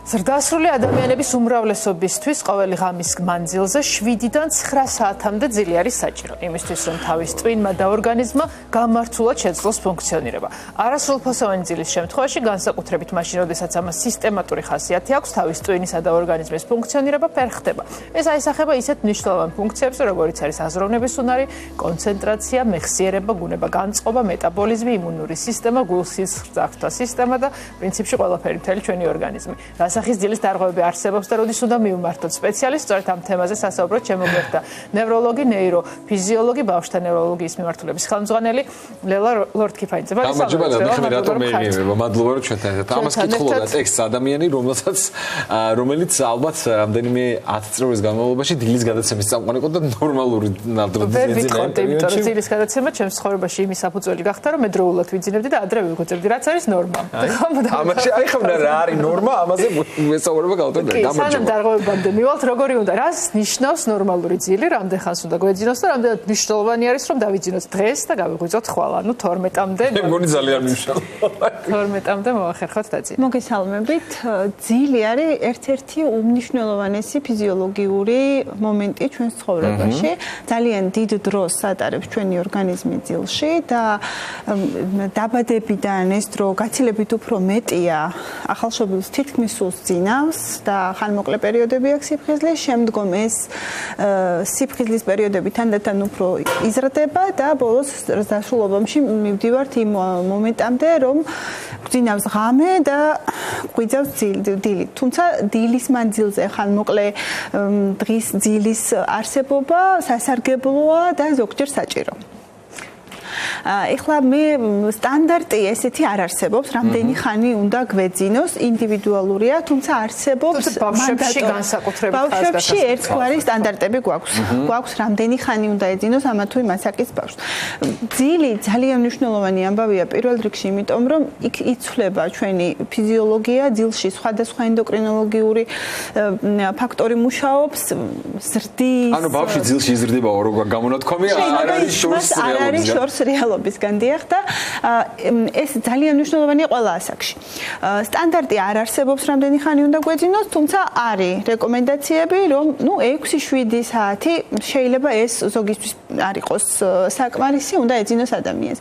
ზრდასრული ადამიანების უმრავლესობისთვის ყოველი ღამის მანძილზე 7-დან 9 საათამდე ძილი არის საჭირო. იმისთვის, რომ თავის ტვინმა და ორგანიზმმა გამართულად შეძლოს ფუნქციონირება. არასრულფასოვანი ძილის შემთხვევაში, განსაკუთრებით მაშინ, როდესაც ამას სისტემატური ხასიათი აქვს, თავის ტვინისა და ორგანიზმის ფუნქციონირება ფერხდება. ეს აისახება ისეთ მნიშვნელოვან ფუნქციებზე, როგორიც არის აზროვნების უნარი, კონცენტრაცია, მეხსიერება, ბუნება, განწყობა, მეტაბოლიზმი, იმუნური სისტემა, გულ-სისხლძარღვთა სისტემა და პრინციპში ყველაფერი მთელი ჩვენი ორგანიზმი. სახის ძილის დარღვევები არსებობს და როდის უნდა მივმართოთ სპეციალისტს, სწორედ ამ თემაზე სასაუბროდ შემოგვერთა ნევროლოგი, ნეიროფიზიოლოგი, ბავშვთა ნევროლოგიის მიმართულების ხელმძღვანელი ლელა ლორდ-კიფაიძე. მადლობა რომ ჩვენთან ერთად. ამას კითხულობდა ტექსტს ადამიანი, რომელიც ალბათ რამდენიმე 10 წლის განმავლობაში დილის გადაცემის წამყვანი იყო და ნორმალური ნამდვილად იმიტომ რომ დილის გადაცემა ჩემს ცხოვრებაში იმის საფუძველი გახდა, რომ მე დროულად ვიძინებდი და ადრე ვიღვიძებდი, რაც არის ნორმა. ამაში აი ხომ რა არის ნორმა, ამაზე მესაუბრება გავუწევთ. სანამ დარღვევებამდე მივალთ, როგორი უნდა, რას ნიშნავს ნორმალური ძილი, რამდენ ხანს უნდა გვეძინოს და რამდენად მნიშვნელოვანი არის, რომ დავიძინოთ დღეს და გავიღვიძოთ ხვალ, ანუ 12-მდე. მე მგონი ძალიან მნიშვნელოვანია. 12-მდე მოვახერხოთ დაძინა. მოგესალმებით. ძილი არის ერთ-ერთი უმნიშვნელოვანესი ფიზიოლოგიური მომენტი ჩვენს ცხოვრებაში. ძალიან დიდ დროს ატარებს ჩვენი ორგანიზმი ძილში და დაბადებიდან ეს დრო გაცილებით უფრო მეტია ახალშობილს თითქმის ძინავს და ხანმოკლე პერიოდები აქვს სიფხიზლის, შემდგომ ეს სიფხიზლის პერიოდები თანდათან უფრო იზრდება და ბოლოს დასრულობამდე მივდივართ იმ მომენტამდე, რომ გვძინავს ღამე და გვიძავს დილი. თუმცა დილის მანძილზე ხანმოკლე დღის ძილის არსებობა სასარგებლოა და ზოგჯერ საჭირო. ეხლა მე სტანდარტი ესეთი არ არსებობს, რამდენი ხანი უნდა გვეძინოს, ინდივიდუალურია, თუმცა არსებობს ბავშვებში განსაკუთრებით ბავშვებში ერთგვარი სტანდარტები გვაქვს. გვაქვს რამდენი ხანი უნდა ეძინოს ამა თუ იმ ასაკის ბავშვს. ძილი ძალიან მნიშვნელოვანი ამბავია პირველ რიგში, იმიტომ რომ იქ იცვლება ჩვენი ფიზიოლოგია, ძილში სხვადასხვა ენდოკრინოლოგიური ფაქტორი მუშაობს, ზრდის. ანუ ბავშვი ძილში იზრდებაო, როგორ გამონათქვამია, არ არის შორს რეალობისგან დიახ და ეს ძალიან მნიშვნელოვანია ყველა ასაკში. სტანდარტი არ არსებობს, რამდენი ხანი უნდა გვეძინოს, თუმცა არის რეკომენდაციები, რომ 6-7 საათი შეიძლება ეს ზოგისთვის არ იყოს საკმარისი, უნდა ეძინოს ადამიანს.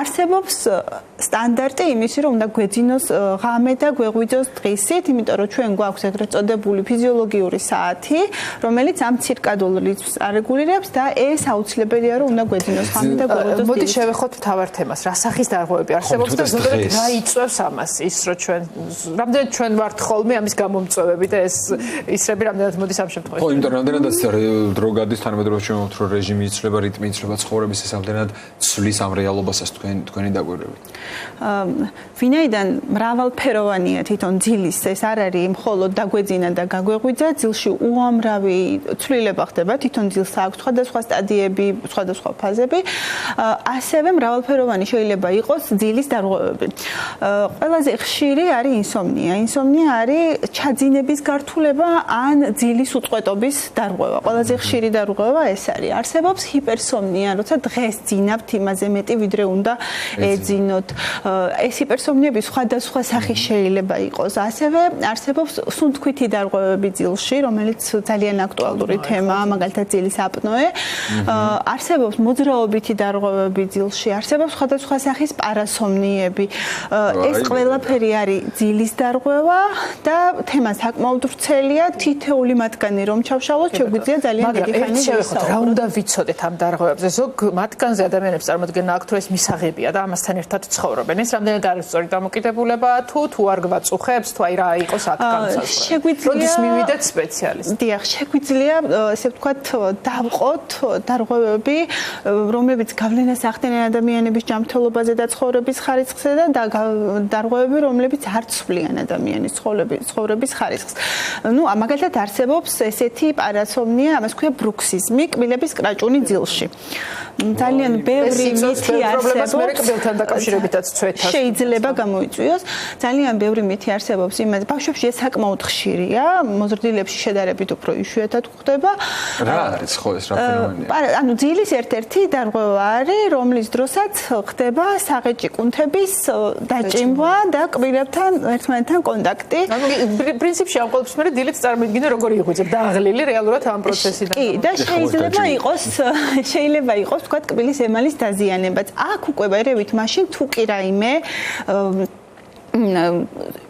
არსებობს სტანდარტი იმისი, რომ უნდა გვეძინოს ღამე და გვეღვიძოს დღისით, იმიტომ რომ ჩვენ გვაქვს ეგრეთ წოდებული ფიზიოლოგიური საათი, რომელიც ამ ცირკადულ რიტმს არეგულირებს და ეს აუცილებელია, რომ უნდა გვეძინოს ღამე და გვეღვიძოს მოდი შევეხოთ მთავარ თემას. რა სახის დარღვევები არსებობს და ზოგადად რა იწვევს ამას? ის რომ რამდენად ჩვენ ვართ ხოლმე ამის გამომწვევები და ეს ისრები რამდენად მოდის ამ შემთხვევაში? ხო, იმიტომ რამდენადაც დრო გადის თანამედროვე შემოთვრო რეჟიმი იცვლება, რიტმი იცვლება ცხოვრების, ეს რამდენად ცვლის ამ რეალობასაც თქვენი დაკვირვებით. ვინაიდან მრავალფეროვანია თვითონ ძილის, ეს არ არის მხოლოდ დაგვეძინა და გაგვეღვიძა, ძილში უამრავი ცვლილება ხდება, თვითონ ძილს აქვს სხვადასხვა სტადიები, სხვადასხვა ფაზები. ასევე მრავალფეროვანი შეიძლება იყოს ძილის დარღვევები. ყველაზე ხშირი არის ინსომნია. ინსომნია არის ჩაძინების გართულება ან ძილის უწყვეტობის დარღვევა. ყველაზე ხშირი დარღვევა ეს არის. არსებობს ჰიპერსომნია, როცა დღეს ძინავთ იმაზე მეტი, ვიდრე უნდა ეძინოთ. ეს ჰიპერსომნიები სხვადასხვა სახის შეიძლება იყოს. ასევე არსებობს სუნთქვითი დარღვევები ძილში, რომელიც ძალიან აქტუალური თემაა, მაგალითად ძილის აპნოე. არსებობს მოძრაობითი დარღვევები ძილში, არსებობს სხვადასხვა სახის პარასომნიები. ეს ყველაფერი არის ძილის დარღვევა და თემა საკმაოდ ვრცელია, თითეული მათგანი რომ ჩავშალოთ, შეგვიძლია ძალიან დიდი ხანი შევეხოთ, რა უნდა ვიცოდეთ ამ დარღვევებზე. ზოგ მათგანზე ადამიანებს წარმოქმნა აქვს, თუ ეს მისაღებია და ამასთან ერთად ცხოვრობენ. ეს რამდენად არის სწორი დამოკიდებულება თუ არ გვაწუხებს, თუ აი რა იყოს აქ განსაზღვრება. შეგვიძლია მივიდეთ სპეციალისტს. დიახ, შეგვიძლია ესე ვთქვათ დავყოთ დარღვევები, რომლებიც გავლენას ახდენენ ადამიანების ჯანმრთელობაზე და ცხოვრების ხარისხზე და დარღვევები, რომლებიც არ ცვლიან ადამიანის ცხოვრების ხარისხს. მაგალითად არსებობს ესეთი პარასომნია, ამას ქვია ბრუქსიზმი, კბილების კრაჭუნი ძილში. ძალიან ბევრი მითი არსებობს. პრობლემას მე კბილთან დაკავშირებით მეტად ცვეთას შეიძლება გამოიწვიოს. ძალიან ბევრი მითი არსებობს იმაზე. ბავშვებში ეს საკმაოდ ხშირია, მოზრდილებში შედარებით უფრო იშვიათად გვხდება. რა არის ხო ეს რა ფენომენია? ანუ ძილის ერთ-ერთი დარღვევა არის, რომლის დროსაც ხდება საღეჭი კუნთების დაჭიმვა და კბილებთან ერთმანეთთან კონტაქტი. ანუ პრინციპში ამ ყოველთვის მე დილით წარმოიდგინე როგორი იღვიძებ დაღლილი რეალურად ამ პროცესიდან. კი, და შეიძლება იყოს თქვა კბილის ემალის დაზიანებაც. აქ უკვე ვერევით მაშინ თუ კი რაიმე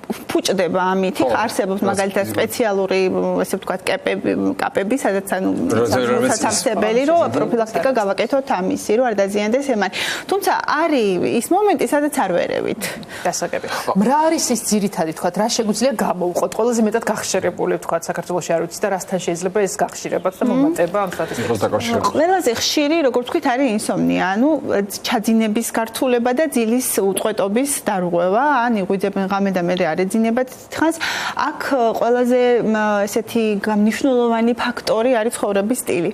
ფუჭდება ამით, არსებობს მაგალითად სპეციალური, ესე ვთქვათ, კაპები, სადაც ანუ სასაცებელი, რომ პროფილაქტიკა გავაკეთოთ ამისი, რომ არ დაზიანდეს ემალი. თუმცა არის ის მომენტი, სადაც არ ვერევით. დასაგები. რა არის ის ძირითადი, ვთქვათ, რა შეგვიძლია გამოვუყოთ? ყველაზე მეტად გახშირებული, ვთქვათ, საქართველოში არ ვიცი და რასთან შეიძლება ეს გახშირებაც და მომატება ამ სტატისტიკას. ყველაზე ხშირი, როგორც ვთქვით, არის ინსომნია, ანუ ჩაძინების გართულება და ძილის უწყვეტობის დარღვევა, ან იღვიძებენ ღამე და მე რეძინებად თხანს აქ ყველაზე ესეთი მნიშვნელოვანი ფაქტორი არის ცხოვრების სტილი.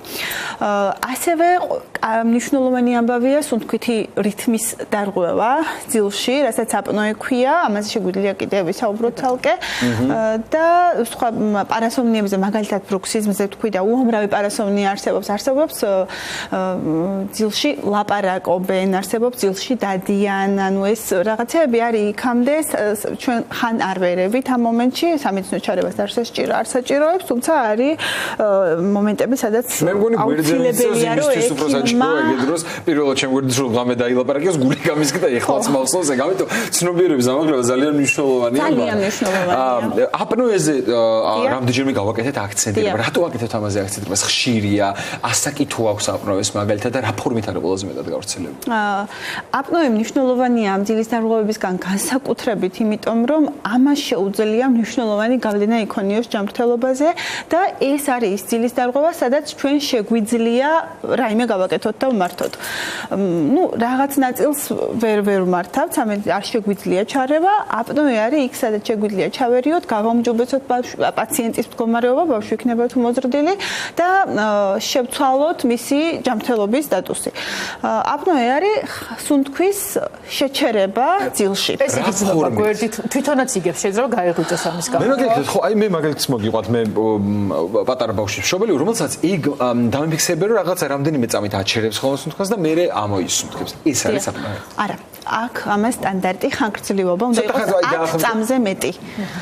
ასევე მნიშვნელოვანი ამბავია სუნთქვითი რითმის დარღვევა ძილში, რასაც აპნოე ქვია, ამაზე შეგვიძლია კიდევ ვისაუბროთ ცალკე და სხვა პარასომნიებზე, მაგალითად ბრუქსიზმზე თქვი და უამრავი პარასომნია არსებობს ძილში ლაპარაკობენ, არსებობს ძილში დადიან, ანუ ეს რაღაცები არის იქამდე ჩვენ ხან არ ვერევით ამ მომენტში სამედიცინო ჩარევას არ საჭიროებს, თუმცა არის მომენტები, სადაც აუცილებელია რომ ეგ დროს პირველად შემგვერდის რომ ღამე დაილაპარაკეს, გული გამისკდა ეხლაც მახსოვს ეგ, ამიტომ ცნობიერების ამაღლება ძალიან მნიშვნელოვანია. ძალიან მნიშვნელოვანია. აპნოეზე რამდენჯერმე გავაკეთეთ აქცენტი, რატო ვაკეთებთ ამაზე აქცენტი? ხშირია, ასაკითო აქვს აპნოეს მაგალითად და რა ფორმით არის ყველაზე მეტად გავრცელებული? აპნოე მნიშვნელოვანია ამ ძილის დარღვევებისგან განსაკუთრებით, იმიტომ რომ ამას შეუძლია მნიშვნელოვანი გავლენა იქონიოს ჯანმრთელობაზე და ეს არის ის ძილის დარღვევა, სადაც ჩვენ შეგვიძლია რაიმე გავაკეთოთ და ვმართოთ. ნუ რაღაც ნაწილს ვერ ვმართავთ, არ შეგვიძლია ჩარევა, აპნოე არის იქ, სადაც შეგვიძლია ჩავერიოთ, გავამჯობესოთ პაციენტის მდგომარეობა, ბავშვი იქნება თუ მოზრდილი და შევცვალოთ მისი ჯანმრთელობის სტატუსი. აპნოე არის სუნთქვის შეჩერება ძილში. ეს იგრძნობა გვერდით თვითონაც იგებს შეიძლება გაიღვიძოს ამის გამო. მე მაგალითად ხო, აი მე მაგალითად მოგიყვათ მე პატარა ბავშვი მშობელი, რომელსაც იქ დამიფიქსებია რომ რაღაცა რამდენიმე წამით აჩერებს ხოლმე სუნთქას და მე ამოისუნთქებს. ეს არის აპნოე. არა, აქ ამას სტანდარტი ხანგრძლივობა უნდა იყოს 10 წამზე მეტი.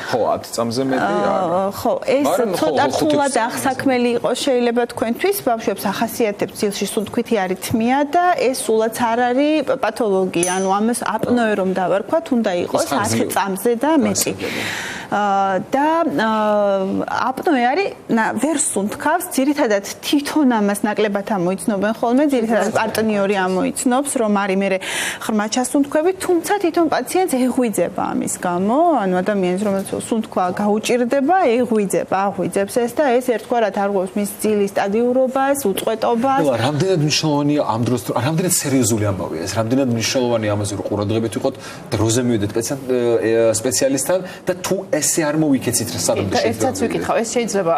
ხო, 10 წამზე მეტი არა. ხო, ეს ცოტა რთულად აღსაქმელი იყოს შეიძლება თქვენთვის, ბავშვებს ახასიათებს ძილში სუნთქვითი არითმია და ეს სულაც არ არის პათოლოგია, ანუ ამას აპნოე რომ დავარქვათ, უნდა იყოს 10 წამზე და მეტი. და აპნოე არის ვერ სუნთქავს, ძირითადად თვითონ ამას ნაკლებად ამოიცნობენ ხოლმე, ძირითადად პარტნიორი ამოიცნობს, რომ არის მე ღრმა ჩასუნთქვები, თუმცა თვითონ პაციენტს ეღვიძება ამის გამო, ანუ ადამიანს რომელსაც სუნთქვა გაუჭირდება, აღვიძებს ეს და ეს ერთგვარად არღვევს მის ძილის სტადიურობას, უწყვეტობას. რამდენად მნიშვნელოვანია ამ დროს, რამდენად სერიოზული ამბავია ეს, რამდენად მნიშვნელოვანია ამაზე რომ ყურადღებით ვიყოთ, დროზე მივიდეთ სპეციალისტთან და თუ ესე არ მოვიქეცით რა სადამდე შეიძლება. ერთსაც ვიკითხავ, ეს შეიძლება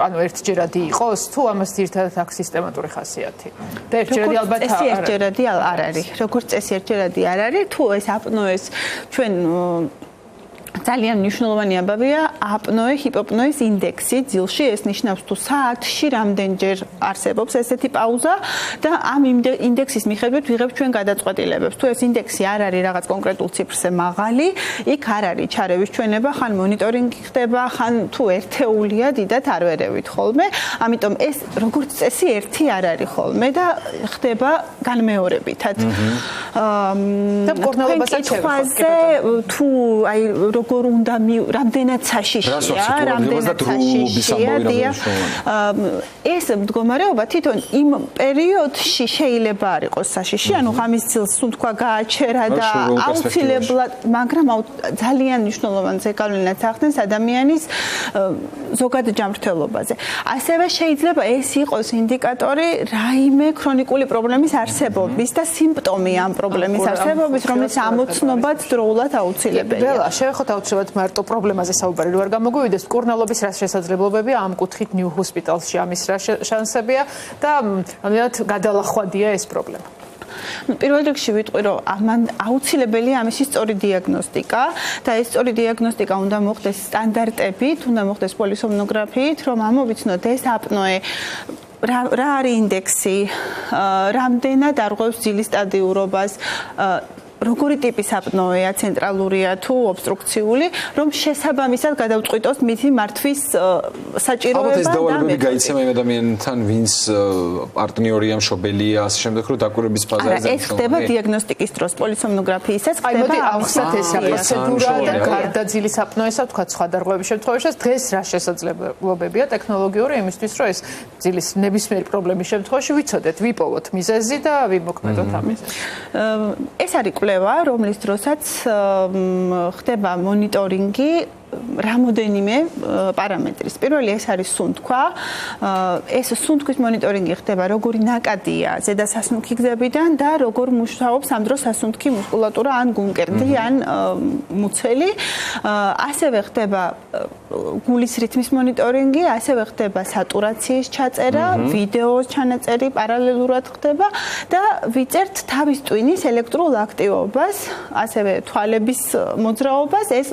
ანუ ერთჯერადი იყოს, თუ ამას ძირითადად აქვს სისტემატური ხასიათი. და ერთჯერადი ალბათ ერთჯერადი არ არის. როგორც წესი ერთჯერადი არ არის, თუ ეს აპნოეს ჩვენ ძალიან მნიშვნელოვანი ამბავია აპნოე ჰიპოპნოეს ინდექსი ძილში, ეს ნიშნავს თუ საათში რამდენჯერ არსებობს ესეთი პაუზა და ამ ინდექსის მიხედვით ვიღებთ ჩვენ გადაწყვეტილებებს. თუ ეს ინდექსი არ არის რაღაც კონკრეტულ ციფრზე მაღალი, იქ არ არის ჩარევის ჩვენება, ხან მონიტორინგი ხდება, ხან თუ ერთეულია, დიდად არ ვერევით ხოლმე. ამიტომ ეს როგორც წესი ერთი არ არის ხოლმე და ხდება განმეორებითად. და მკურნალობასაც შეგვიძლია თუ აი როგორ უნდა რამდენად საშიშია, რამდენად საშიშია. ეს მდგომარეობა თვითონ იმ პერიოდში შეიძლება არ იყოს საშიში, ანუ ღამის ძილს სუნთქვა გააჩერა და აუცილებლად, მაგრამ ძალიან მნიშვნელოვან ზეგავლენას ახდენს ადამიანის ზოგად ჯანმრთელობაზე. ასევე შეიძლება ეს იყოს ინდიკატორი რაიმე ქრონიკული პრობლემის არსებობის და სიმპტომი ამ პრობლემის არსებობის, რომელიც ამოცნობაც დროულად აუცილებელია. შევეხოთ აუცილებლად მარტო პრობლემაზე საუბარი რო არ გამოგვივიდეს, მკურნალობის რა შესაძლებლობებია ამ კუთხით ნიუ ჰოსპიტალში ამის რა შანსებია და რამდენად გადალახვადია ეს პრობლემა. პირველ რიგში ვიტყვი, რომ ამან აუცილებელია ამისი სწორი დიაგნოსტიკა და ეს სწორი დიაგნოსტიკა უნდა მოხდეს სტანდარტებით, უნდა მოხდეს პოლისომნოგრაფიით, რომ ამოვიცნოთ ეს აპნოე რა არის ინდექსი, რამდენად არღვევს ძილის სტადიურობას, როგორი ტიპის აპნოეა, ცენტრალურია თუ ობსტრუქციული, რომ შესაბამისად გადავწყვიტოს მითი მართვის საჭიროება და ეს დავალებები გაიცემა იმ ადამიანთან, ვინც პარტნიორია, მშობელია, ასე შემდეგ, რომ დაკვირვების ფაზაზე ეს ხდება დიაგნოსტიკის დროს, პოლისომნოგრაფიისას ხდება. მოდი ავხსნათ ეს პროცედურა და გარდა ძილის აპნოესა, თქვა სხვა დარღვევების შემთხვევაშიც, დღეს რა შესაძლებლობებია ტექნოლოგიური იმისთვის, რომ ეს ძილის ნებისმიერი პრობლემის შემთხვევაში ვიცოდეთ, ვიპოვოთ მიზეზი და ვიმოქმედოთ ამ მიზეზს. ეს არის რომლის დროსაც ხდება მონიტორინგი რამოდენიმე პარამეტრის. პირველი ეს არის სუნთქვა. ეს სუნთქვის მონიტორინგი ხდება როგორი ნაკადია ზედასასუნთქი გზებიდან და როგორ მუშაობს ამ დროს სასუნთქი მუსკულატურა ან გულმკერდი ან მუცელი. ასევე ხდება გულის რითმის მონიტორინგი, ასევე ხდება სატურაციის ჩაწერა, ვიდეოს ჩანაწერი პარალელურად ხდება და ვიწერთ თავის ტვინის ელექტრულ აქტივობას, ასევე თვალების მოძრაობას. ეს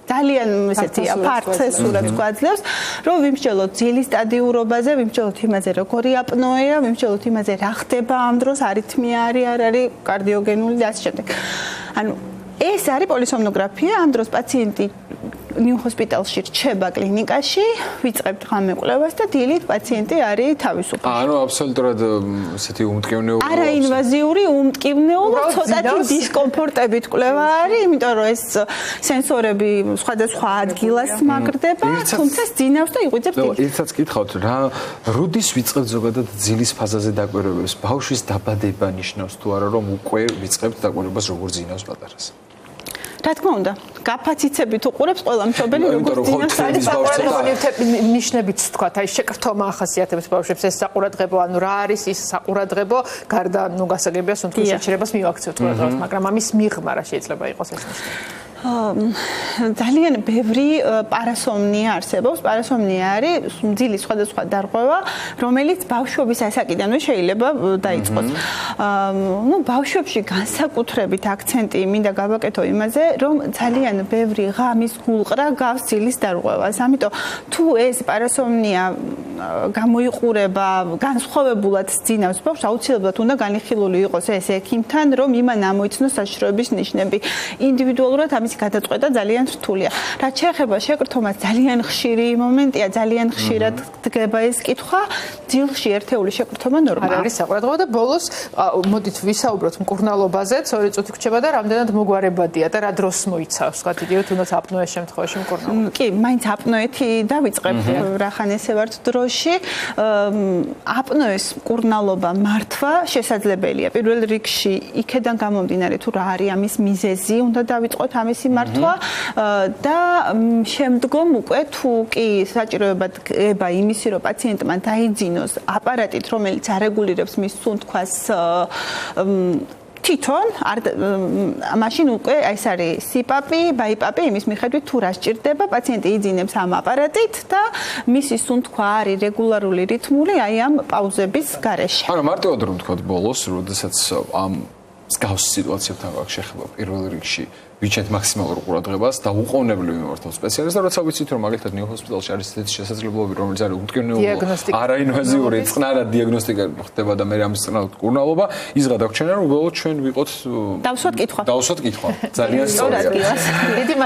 ძალიან ესეთია ფართე სურათს გვაძლევს, რომ ვიმსჯელოთ ძილის სტადიურობაზე, ვიმსჯელოთ იმაზე, როგორი აპნოეა, ვიმსჯელოთ იმაზე, რა ხდება ამ დროს, არითმია არის, არ არის კარდიოგენული და ასე შემდეგ. ანუ ეს არის პოლისომნოგრაფია, ამ დროს პაციენტი ნიუ ჰოსპიტალში რჩება კლინიკაში, ვიწყებთ ღამეკვლევას და დილით პაციენტი არის თავისუფლად. ანუ აბსოლუტურად ესეთი უმტკივნეულო. არაინვაზიური, უმტკივნეულო, ცოტათი დისკომფორტებით კვლევა არის, იმიტომ რომ ეს სენსორები სხვადასხვა ადგილას მაგრდება, თუმცა ძინავს და იღვიძებს დილით. ერთსაც კითხავთ, როდის ვიწყებთ ზოგადად ძილის ფაზაზე დაკვირვებებს? ბავშვის დაბადება ნიშნავს თუ არა, რომ უკვე ვიწყებთ დაკვირვებას როგორ ძინავს პატარას? რა თქმა უნდა, გაფაციცებით უყურებს ყველა მშობელი როგორც ძინავს არის ნიშნებიც თქვა, აი შეკრთომა ახასიათებს ბავშვებს ეს საყურადღებო, ანუ რა არის ის საყურადღებო, გარდა ნუ გასაგებია სუნთქვის შეჩერებას მივაქციოთ ყურადღებას, მაგრამ ამის მიღმა რა შეიძლება იყოს ეს ნიშნები? ძალიან ბევრი პარასომნია არსებობს. პარასომნია არის ძილის სხვადასხვა დარღვევა, რომელიც ბავშვობის ასაკიდანვე შეიძლება დაიწყოს. ნუ ბავშვებში განსაკუთრებით აქცენტი მინდა გავაკეთო იმაზე, რომ ძალიან ბევრი ღამის გულყრა გავს ძილის დარღვევას. ამიტომ თუ ეს პარასომნია გამოიყურება, განსხვავებულად ძინავს ბავშვს, აუცილებლად უნდა განიხილული იყოს ეს ექიმთან, რომ იმან ამოიცნოს საშიშროების ნიშნები. ინდივიდუალურად ამის გადაწყვეტა ძალიან რთულია. რაც შეეხება შეკრთომას, ძალიან ხშირი მომენტია, ძალიან ხშირად დგება ეს კითხვა. ძილში ერთეული შეკრთომა ნორმაა. არ არის საყურადღებო და ბოლოს მოდით ვისაუბროთ მკურნალობაზე, 2 წუთი გრჩება და რამდენად მოგვარებადია და რა დროს მოიცავს, თქვა იდეა თუნდაც აპნოეს შემთხვევაში მკურნალობა. კი, მაინც აპნოეთი დავიწყებ, რახანესე ვართ დროში. აპნოეს მკურნალობა მართვა შესაძლებელია. პირველ რიგში იქედან გამომდინარე თუ რა არის ამის მიზეზი, უნდა დავიწყოთ ამის მართვა და შემდგომ უკვე თუ კი საჭიროება დგება იმისი, რომ პაციენტმა დაიძინოს აპარატით, რომელიც არეგულირებს მის სუნთქვას თვითონ, მაშინ უკვე ეს არის სიპაპი, ბაიპაპი, იმის მიხედვით თუ რა სჭირდება, პაციენტი იძინებს ამ აპარატით და მისი სუნთქვა არის რეგულარული, რითმული, აი ამ პაუზების გარეშე. ანუ მარტივად რომ თქვა ბოლოს, როდესაც ამ მსგავს სიტუაციებთან გვაქვს შეხება პირველ რიგში ვიჩენთ მაქსიმალურ ყურადღებას და უყოვნებლივ მიმართავთ სპეციალისტს, როცა ვიცით რომ მაგალითად ნიუ ჰოსპიტალში არის ესეთი შესაძლებლობები, რომელიც არის უმტკივნეულო, არაინვაზიური, წყნარად დიაგნოსტიკა ხდება და მე ამის წყნარად მკურნალობა, ის გადაგჩენა რომ უბრალოდ ჩვენ ვიყოთ დავსვათ კითხვა. ძალიან სწორია. დიდი მადლობა.